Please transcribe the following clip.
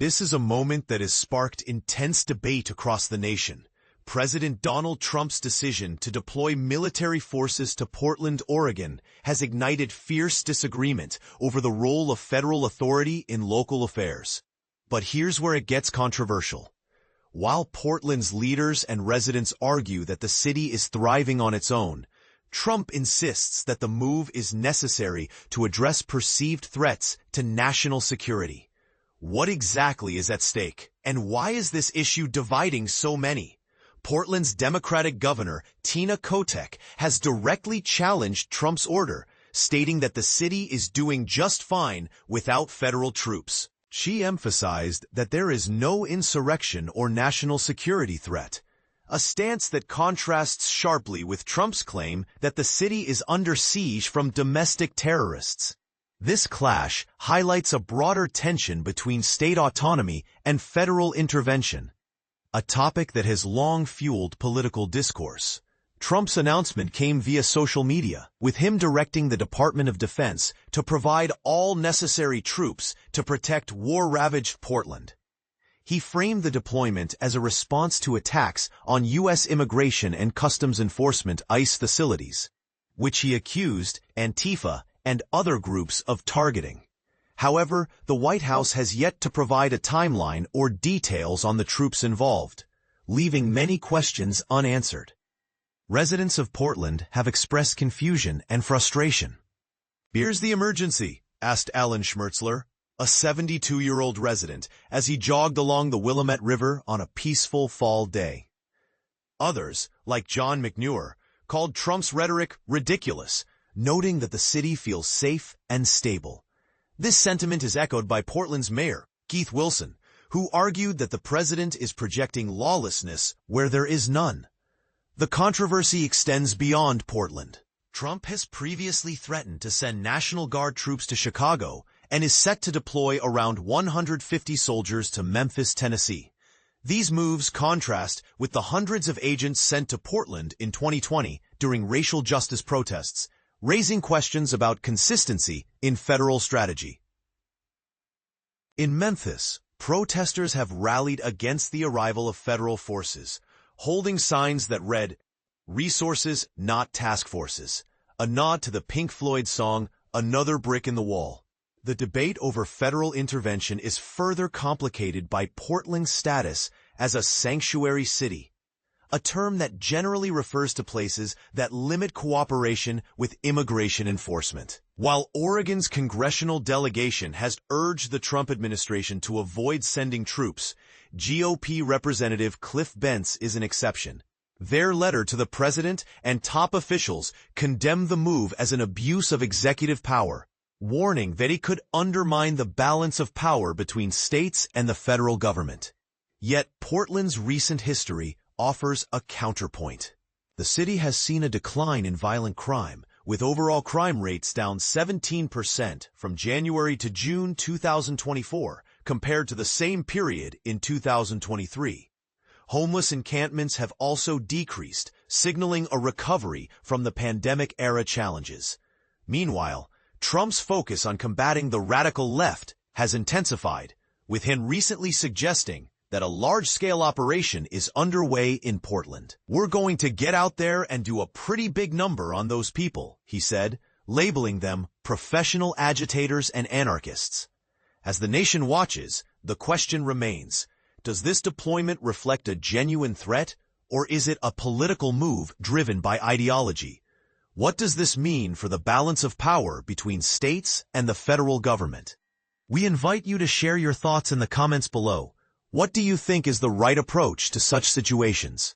This is a moment that has sparked intense debate across the nation. President Donald Trump's decision to deploy military forces to Portland, Oregon, has ignited fierce disagreement over the role of federal authority in local affairs. But here's where it gets controversial. While Portland's leaders and residents argue that the city is thriving on its own, Trump insists that the move is necessary to address perceived threats to national security. What exactly is at stake, and why is this issue dividing so many? Portland's Democratic governor, Tina Kotek, has directly challenged Trump's order, stating that the city is doing just fine without federal troops. She emphasized that there is no insurrection or national security threat, a stance that contrasts sharply with Trump's claim that the city is under siege from domestic terrorists. This clash highlights a broader tension between state autonomy and federal intervention, a topic that has long fueled political discourse. Trump's announcement came via social media, with him directing the Department of Defense to provide all necessary troops to protect war-ravaged Portland. He framed the deployment as a response to attacks on U.S. Immigration and Customs Enforcement ICE facilities, which he accused Antifa and other groups of targeting. However, the White House has yet to provide a timeline or details on the troops involved, leaving many questions unanswered. Residents of Portland have expressed confusion and frustration. "Here's the emergency," asked Alan Schmertzler, a 72-year-old resident, as he jogged along the Willamette River on a peaceful fall day. Others, like John McNewer, called Trump's rhetoric ridiculous, noting that the city feels safe and stable. This sentiment is echoed by Portland's mayor, Keith Wilson, who argued that the president is projecting lawlessness where there is none. The controversy extends beyond Portland. Trump has previously threatened to send National Guard troops to Chicago and is set to deploy around 150 soldiers to Memphis, Tennessee. These moves contrast with the hundreds of agents sent to Portland in 2020 during racial justice protests, raising questions about consistency in federal strategy. In Memphis, protesters have rallied against the arrival of federal forces, holding signs that read, "Resources, not task forces," a nod to the Pink Floyd song, "Another Brick in the Wall." The debate over federal intervention is further complicated by Portland's status as a sanctuary city, a term that generally refers to places that limit cooperation with immigration enforcement. While Oregon's congressional delegation has urged the Trump administration to avoid sending troops, GOP Representative Cliff Bentz is an exception. Their letter to the president and top officials condemned the move as an abuse of executive power, warning that it could undermine the balance of power between states and the federal government. Yet Portland's recent history offers a counterpoint. The city has seen a decline in violent crime, with overall crime rates down 17% from January to June 2024 compared to the same period in 2023. Homeless encampments have also decreased, signaling a recovery from the pandemic-era challenges. Meanwhile, Trump's focus on combating the radical left has intensified, with him recently suggesting that a large-scale operation is underway in Portland. "We're going to get out there and do a pretty big number on those people," he said, labeling them professional agitators and anarchists. As the nation watches, the question remains, does this deployment reflect a genuine threat, or is it a political move driven by ideology? What does this mean for the balance of power between states and the federal government? We invite you to share your thoughts in the comments below. What do you think is the right approach to such situations?